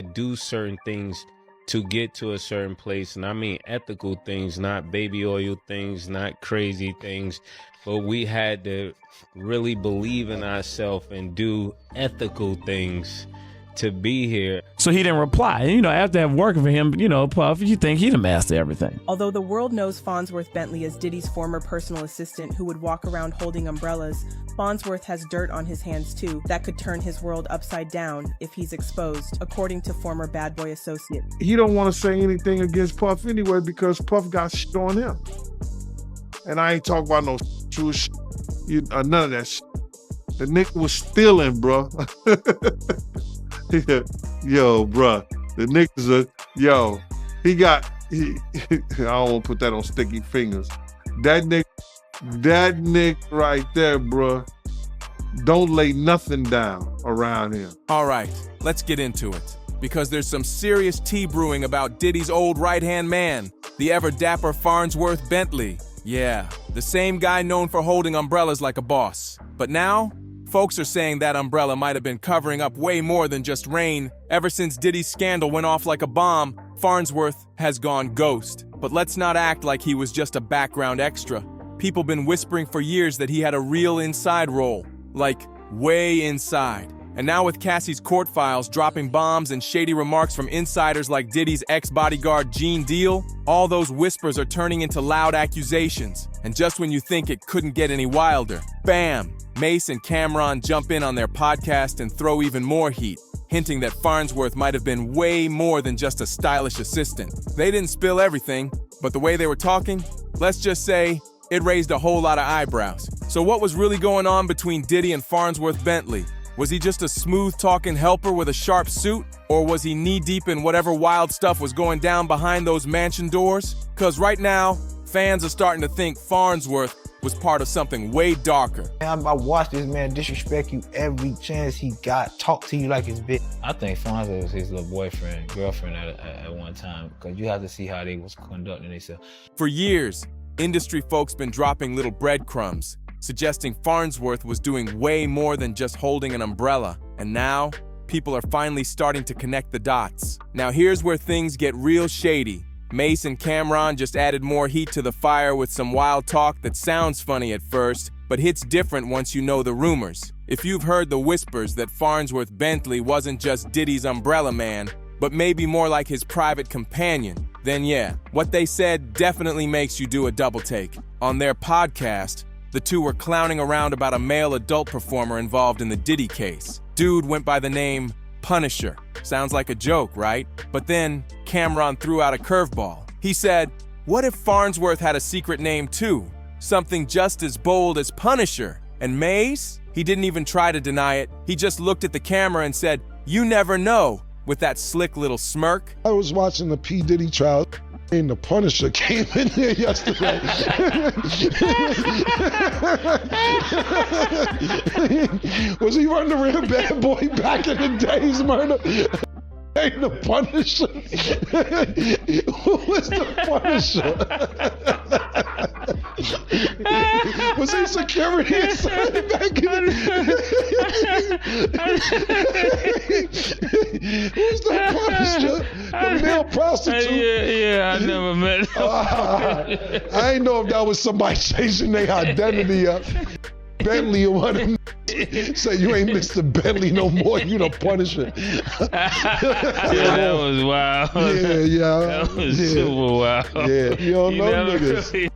do certain things to get to a certain place. And I mean ethical things, not baby oil things, not crazy things. But we had to really believe in ourselves and do ethical things to be here. So he didn't reply. And, after that working for him, Puff, you think he'd have mastered everything. Although the world knows Farnsworth Bentley as Diddy's former personal assistant who would walk around holding umbrellas, Farnsworth has dirt on his hands too that could turn his world upside down if he's exposed, according to former Bad Boy associate. He don't want to say anything against Puff anyway because Puff got shit on him. And I ain't talking about no true shit, none of that shit. The nigga was stealing, bro. Yo, bro. The niggas I don't want to put that on sticky fingers. That nigga right there, bro. Don't lay nothing down around him. All right, let's get into it. Because there's some serious tea brewing about Diddy's old right-hand man, the ever-dapper Farnsworth Bentley. Yeah, the same guy known for holding umbrellas like a boss. But now, folks are saying that umbrella might have been covering up way more than just rain. Ever since Diddy's scandal went off like a bomb, Farnsworth has gone ghost. But let's not act like he was just a background extra. People been whispering for years that he had a real inside role. Like, way inside. And now with Cassie's court files dropping bombs and shady remarks from insiders like Diddy's ex-bodyguard Gene Deal, all those whispers are turning into loud accusations. And just when you think it couldn't get any wilder, bam! Mase and Cameron jump in on their podcast and throw even more heat, hinting that Farnsworth might have been way more than just a stylish assistant. They didn't spill everything, but the way they were talking, let's just say, it raised a whole lot of eyebrows. So what was really going on between Diddy and Farnsworth Bentley? Was he just a smooth-talking helper with a sharp suit? Or was he knee-deep in whatever wild stuff was going down behind those mansion doors? Because right now, fans are starting to think Farnsworth was part of something way darker. I watched this man disrespect you every chance he got, talk to you like his bitch. I think Farnsworth was his little girlfriend at one time, because you have to see how they was conducting themselves. For years, industry folks been dropping little breadcrumbs, suggesting Farnsworth was doing way more than just holding an umbrella. And now, people are finally starting to connect the dots. Now here's where things get real shady. Mase and Cameron just added more heat to the fire with some wild talk that sounds funny at first, but hits different once you know the rumors. If you've heard the whispers that Farnsworth Bentley wasn't just Diddy's umbrella man, but maybe more like his private companion, then yeah, what they said definitely makes you do a double take. On their podcast, the two were clowning around about a male adult performer involved in the Diddy case. Dude went by the name Punisher. Sounds like a joke, right? But then Cameron threw out a curveball. He said, what if Farnsworth had a secret name too? Something just as bold as Punisher. And Mase? He didn't even try to deny it. He just looked at the camera and said, you never know, with that slick little smirk. I was watching the P. Diddy trial, and the Punisher came in there yesterday. Was he running around Bad Boy back in the days, murder? Ain't the Punisher? Who was the Punisher? Was he security inside back in the Who's the Punisher? The male prostitute? Yeah, I never met him. I ain't know if that was somebody changing their identity up. Bentley or one of them say you ain't Mr. Bentley no more, you the Punisher. Yeah, that was wild. Yeah. That was super wild. Yeah, you don't know niggas.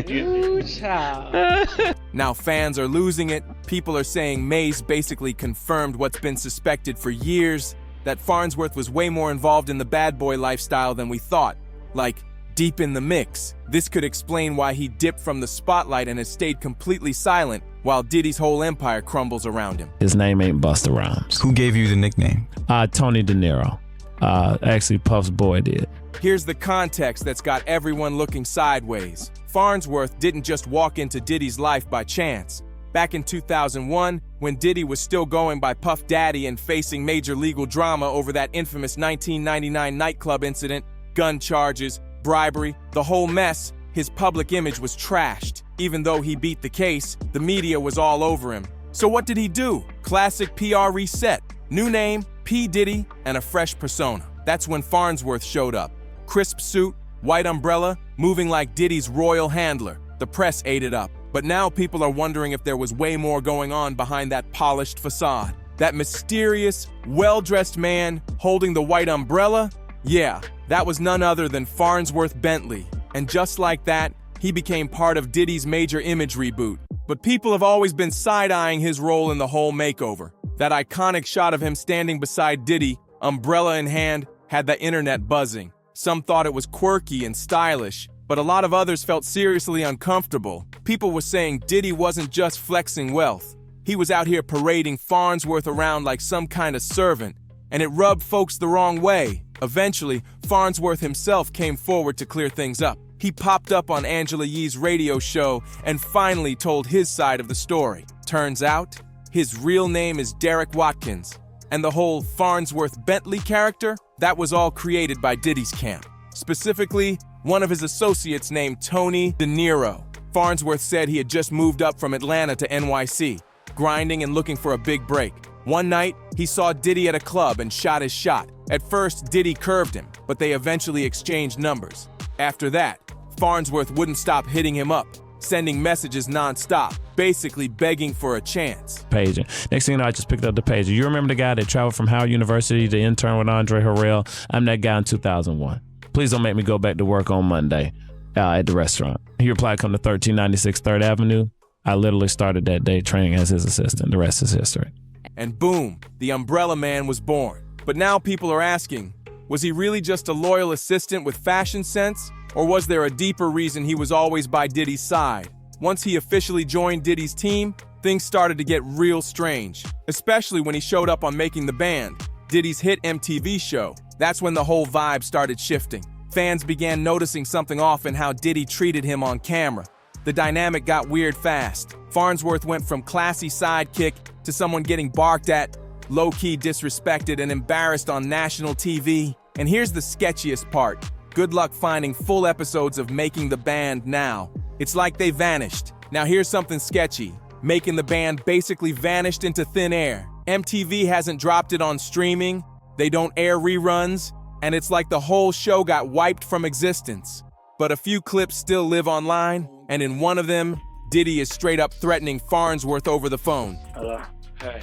Ooh, child. Now fans are losing it. People are saying Mase basically confirmed what's been suspected for years, that Farnsworth was way more involved in the bad boy lifestyle than we thought. Like, deep in the mix. This could explain why he dipped from the spotlight and has stayed completely silent while Diddy's whole empire crumbles around him. His name ain't Busta Rhymes. Who gave you the nickname? Tony De Niro. Actually, Puff's boy did. Here's the context that's got everyone looking sideways. Farnsworth didn't just walk into Diddy's life by chance. Back in 2001, when Diddy was still going by Puff Daddy and facing major legal drama over that infamous 1999 nightclub incident, gun charges, bribery, the whole mess, his public image was trashed. Even though he beat the case, the media was all over him. So what did he do? Classic PR reset. New name, P. Diddy and a fresh persona. That's when Farnsworth showed up. Crisp suit, white umbrella, moving like Diddy's royal handler. The press ate it up. But now people are wondering if there was way more going on behind that polished facade. That mysterious, well-dressed man holding the white umbrella? Yeah, that was none other than Farnsworth Bentley. And just like that, he became part of Diddy's major image reboot. But people have always been side-eyeing his role in the whole makeover. That iconic shot of him standing beside Diddy, umbrella in hand, had the internet buzzing. Some thought it was quirky and stylish, but a lot of others felt seriously uncomfortable. People were saying Diddy wasn't just flexing wealth. He was out here parading Farnsworth around like some kind of servant, and it rubbed folks the wrong way. Eventually, Farnsworth himself came forward to clear things up. He popped up on Angela Yee's radio show and finally told his side of the story. Turns out, his real name is Derek Watkins, and the whole Farnsworth Bentley character, that was all created by Diddy's camp. Specifically, one of his associates named Tony De Niro. Farnsworth said he had just moved up from Atlanta to NYC, grinding and looking for a big break. One night, he saw Diddy at a club and shot his shot. At first, Diddy curved him, but they eventually exchanged numbers. After that, Farnsworth wouldn't stop hitting him up, sending messages nonstop, basically begging for a chance. Pager. Next thing you know, I just picked up the pager. You remember the guy that traveled from Howard University to intern with Andre Harrell? I'm that guy in 2001. Please don't make me go back to work on Monday at the restaurant. He replied, come to 1396 3rd Avenue. I literally started that day training as his assistant. The rest is history. And boom, the Umbrella Man was born. But now people are asking, was he really just a loyal assistant with fashion sense? Or was there a deeper reason he was always by Diddy's side? Once he officially joined Diddy's team, things started to get real strange, especially when he showed up on Making the Band, Diddy's hit MTV show. That's when the whole vibe started shifting. Fans began noticing something off in how Diddy treated him on camera. The dynamic got weird fast. Farnsworth went from classy sidekick to someone getting barked at, low-key disrespected and embarrassed on national TV. And here's the sketchiest part. Good luck finding full episodes of Making the Band now. It's like they vanished. Now here's something sketchy. Making the Band basically vanished into thin air. MTV hasn't dropped it on streaming, they don't air reruns, and it's like the whole show got wiped from existence. But a few clips still live online, and in one of them, Diddy is straight up threatening Farnsworth over the phone. Hello? Hey,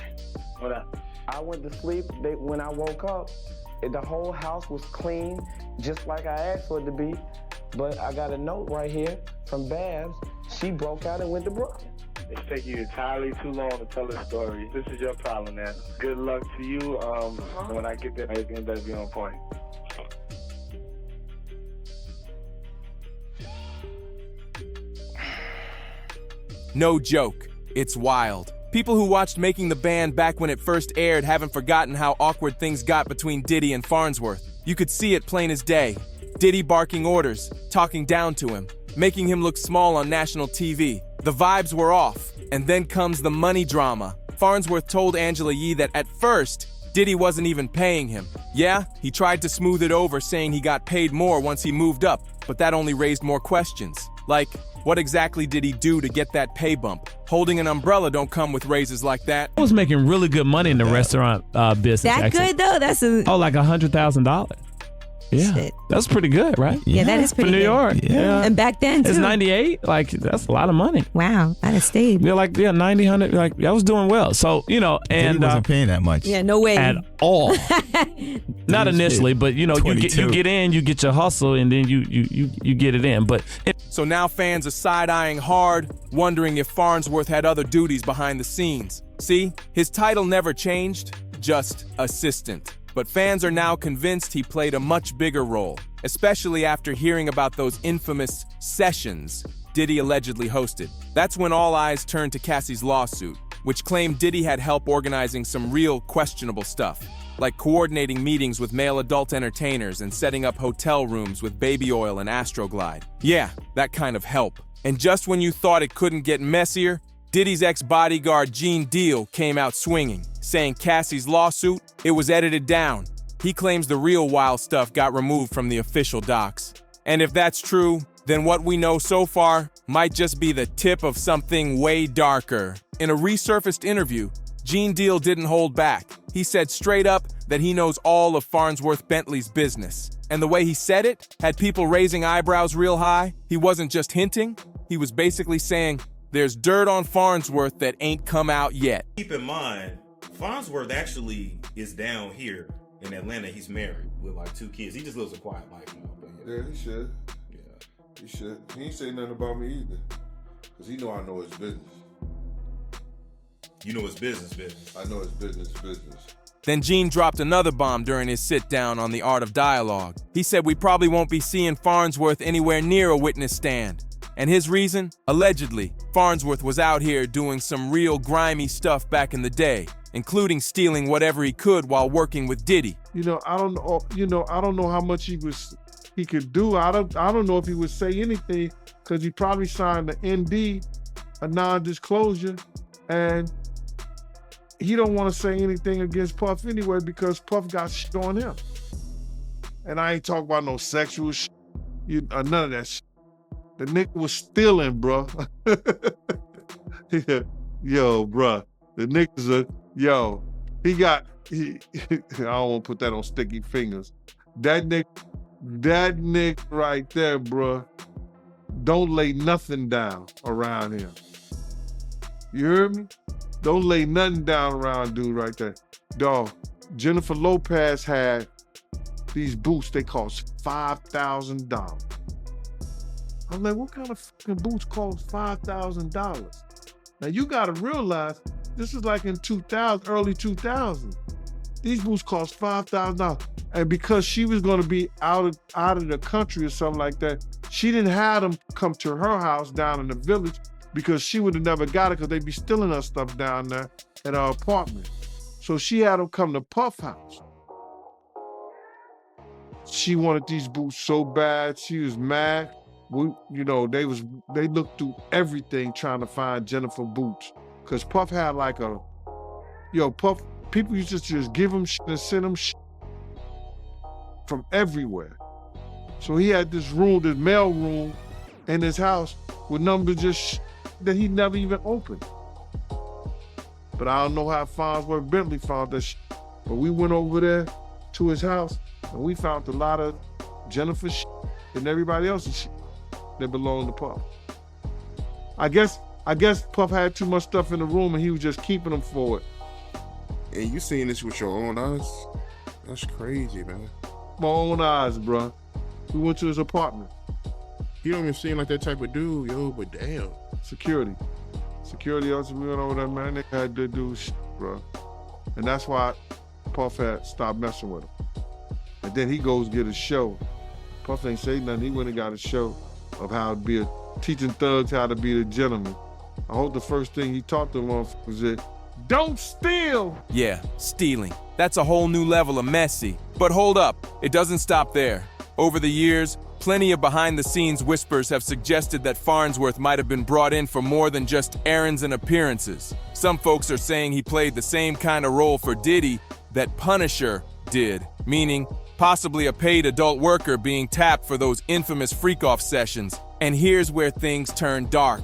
what up? I went to sleep. When I woke up, the whole house was clean, just like I asked for it to be. But I got a note right here from Babs. She broke out and went to Brooklyn. It's taking you entirely too long to tell the story. This is your problem, man. Good luck to you. When I get there, everything better be on point. No joke, it's wild. People who watched Making the Band back when it first aired haven't forgotten how awkward things got between Diddy and Farnsworth. You could see it plain as day. Diddy barking orders, talking down to him, making him look small on national TV. The vibes were off, and then comes the money drama. Farnsworth told Angela Yee that at first, Diddy wasn't even paying him. Yeah, he tried to smooth it over saying he got paid more once he moved up, but that only raised more questions. Like, what exactly did he do to get that pay bump? Holding an umbrella don't come with raises like that. I was making really good money in the restaurant business. That actually. good though? That's a like $100,000. Yeah, shit. That's pretty good, right? Yeah, that is pretty for New good. York. Yeah. And back then too. It's 98. Like that's a lot of money. Wow, I'd have stayed. Yeah, 90, 100. Like I was doing well. So and Diddy wasn't paying that much. Yeah, no way at all. Not initially, but you get in, you get your hustle, and then you get it in. But so now fans are side-eyeing hard, wondering if Farnsworth had other duties behind the scenes. See, his title never changed, just assistant. But fans are now convinced he played a much bigger role, especially after hearing about those infamous sessions Diddy allegedly hosted. That's when all eyes turned to Cassie's lawsuit, which claimed Diddy had help organizing some real questionable stuff, like coordinating meetings with male adult entertainers and setting up hotel rooms with baby oil and Astroglide. Yeah, that kind of help. And just when you thought it couldn't get messier, Diddy's ex-bodyguard Gene Deal came out swinging, saying Cassie's lawsuit, it was edited down. He claims the real wild stuff got removed from the official docs. And if that's true, then what we know so far might just be the tip of something way darker. In a resurfaced interview, Gene Deal didn't hold back. He said straight up that he knows all of Farnsworth Bentley's business. And the way he said it had people raising eyebrows real high. He wasn't just hinting, he was basically saying, there's dirt on Farnsworth that ain't come out yet. Keep in mind, Farnsworth actually is down here in Atlanta. He's married with like 2 kids. He just lives a quiet life now. But Yeah, he should. He should. He ain't say nothing about me either. Because he know I know his business. You know his business. I know his business. Then Gene dropped another bomb during his sit-down on the art of dialogue. He said we probably won't be seeing Farnsworth anywhere near a witness stand. And his reason? Allegedly, Farnsworth was out here doing some real grimy stuff back in the day, including stealing whatever he could while working with Diddy. I don't know how much he could do. I don't know if he would say anything because he probably signed the ND, a non-disclosure, and he don't want to say anything against Puff anyway because Puff got shit on him. And I ain't talking about no sexual shit, none of that shit. The nigga was stealing, bro. Yo, bro. The niggas I don't want to put that on sticky fingers. That nigga right there, bro, don't lay nothing down around him. You heard me? Don't lay nothing down around dude right there. Dog, Jennifer Lopez had these boots, they cost $5,000. I'm like, what kind of fucking boots cost $5,000? Now you gotta realize, this is like in 2000, early 2000s. These boots cost $5,000. And because she was gonna be out of the country or something like that, she didn't have them come to her house down in the village because she would have never got it because they'd be stealing her stuff down there at her apartment. So she had them come to Puff house. She wanted these boots so bad, she was mad. They looked through everything trying to find Jennifer boots. Cause Puff had like Puff, people used to just give him shit and send him shit from everywhere. So he had this room, this mail room in his house with numbers just that he never even opened. But I don't know how Farnsworth Bentley found that shit. But we went over there to his house and we found a lot of Jennifer shit and everybody else's shit that belonged to Puff. I guess Puff had too much stuff in the room and he was just keeping them for it. And you seen this with your own eyes? That's crazy, man. My own eyes, bro. We went to his apartment. You don't even seem like that type of dude, yo, but damn. Security also, we went over there, man. They had to do shit, bro. And that's why Puff had stopped messing with him. And then he goes get a show. Puff ain't say nothing. He went and got a show of how to be teaching thugs how to be a gentleman. I hope the first thing he taught them was that, don't steal! Yeah, stealing. That's a whole new level of messy. But hold up, it doesn't stop there. Over the years, plenty of behind-the-scenes whispers have suggested that Farnsworth might have been brought in for more than just errands and appearances. Some folks are saying he played the same kind of role for Diddy that Punisher did, meaning possibly a paid adult worker being tapped for those infamous freak-off sessions. And here's where things turn dark.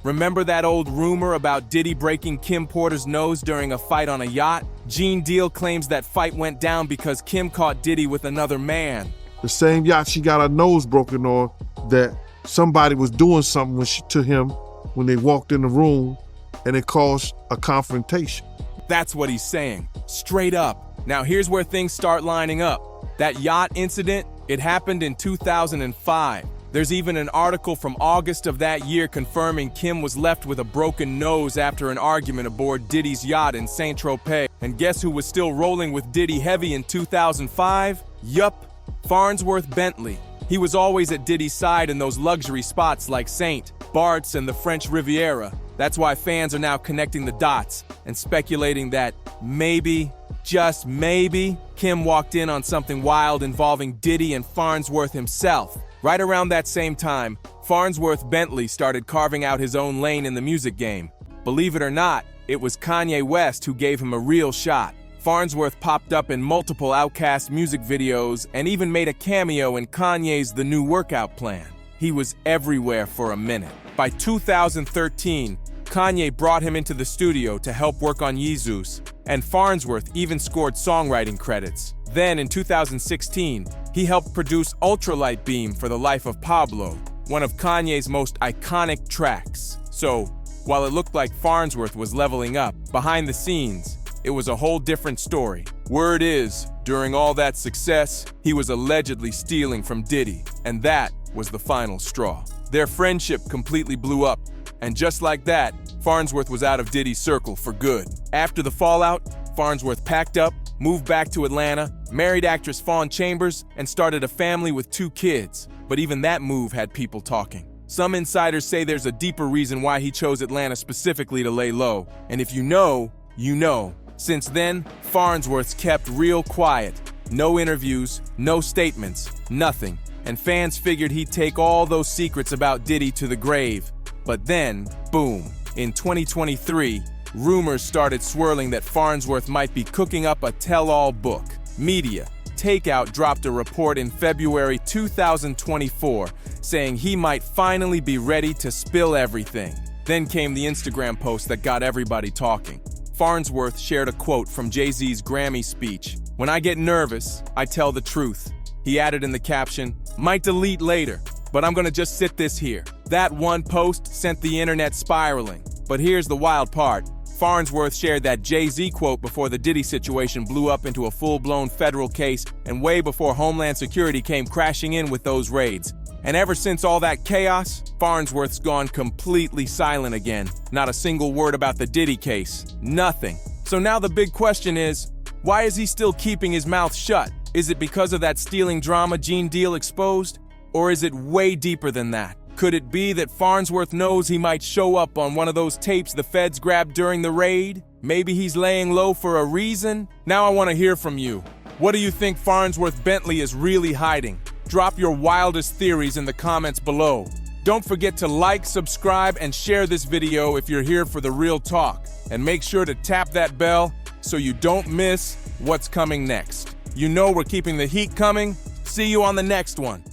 Remember that old rumor about Diddy breaking Kim Porter's nose during a fight on a yacht? Gene Deal claims that fight went down because Kim caught Diddy with another man. The same yacht she got her nose broken on, that somebody was doing something to him when they walked in the room and it caused a confrontation. That's what he's saying, straight up. Now here's where things start lining up. That yacht incident, it happened in 2005. There's even an article from August of that year confirming Kim was left with a broken nose after an argument aboard Diddy's yacht in Saint-Tropez. And guess who was still rolling with Diddy heavy in 2005? Yup, Farnsworth Bentley. He was always at Diddy's side in those luxury spots like Saint, Bart's, and the French Riviera. That's why fans are now connecting the dots and speculating that maybe, just maybe, Kim walked in on something wild involving Diddy and Farnsworth himself. Right around that same time, Farnsworth Bentley started carving out his own lane in the music game. Believe it or not, it was Kanye West who gave him a real shot. Farnsworth popped up in multiple Outkast music videos and even made a cameo in Kanye's The New Workout Plan. He was everywhere for a minute. By 2013, Kanye brought him into the studio to help work on Yeezus, and Farnsworth even scored songwriting credits. Then, in 2016, he helped produce Ultralight Beam for the Life of Pablo, one of Kanye's most iconic tracks. So, while it looked like Farnsworth was leveling up, behind the scenes, it was a whole different story. Word is, during all that success, he was allegedly stealing from Diddy, and that was the final straw. Their friendship completely blew up, and just like that, Farnsworth was out of Diddy's circle for good. After the fallout, Farnsworth packed up, moved back to Atlanta, married actress Fawn Chambers, and started a family with 2 kids. But even that move had people talking. Some insiders say there's a deeper reason why he chose Atlanta specifically to lay low. And if you know, you know. Since then, Farnsworth's kept real quiet. No interviews, no statements, nothing. And fans figured he'd take all those secrets about Diddy to the grave. But then, boom, in 2023, rumors started swirling that Farnsworth might be cooking up a tell-all book. Media, Takeout dropped a report in February 2024 saying he might finally be ready to spill everything. Then came the Instagram post that got everybody talking. Farnsworth shared a quote from Jay-Z's Grammy speech. "When I get nervous, I tell the truth." He added in the caption, "Might delete later, but I'm gonna just sit this here." That one post sent the internet spiraling. But here's the wild part. Farnsworth shared that Jay-Z quote before the Diddy situation blew up into a full-blown federal case and way before Homeland Security came crashing in with those raids. And ever since all that chaos, Farnsworth's gone completely silent again. Not a single word about the Diddy case. Nothing. So now the big question is, why is he still keeping his mouth shut? Is it because of that stealing drama Gene Deal exposed? Or is it way deeper than that? Could it be that Farnsworth knows he might show up on one of those tapes the feds grabbed during the raid? Maybe he's laying low for a reason? Now I want to hear from you. What do you think Farnsworth Bentley is really hiding? Drop your wildest theories in the comments below. Don't forget to like, subscribe, and share this video if you're here for the real talk. And make sure to tap that bell so you don't miss what's coming next. You know we're keeping the heat coming. See you on the next one.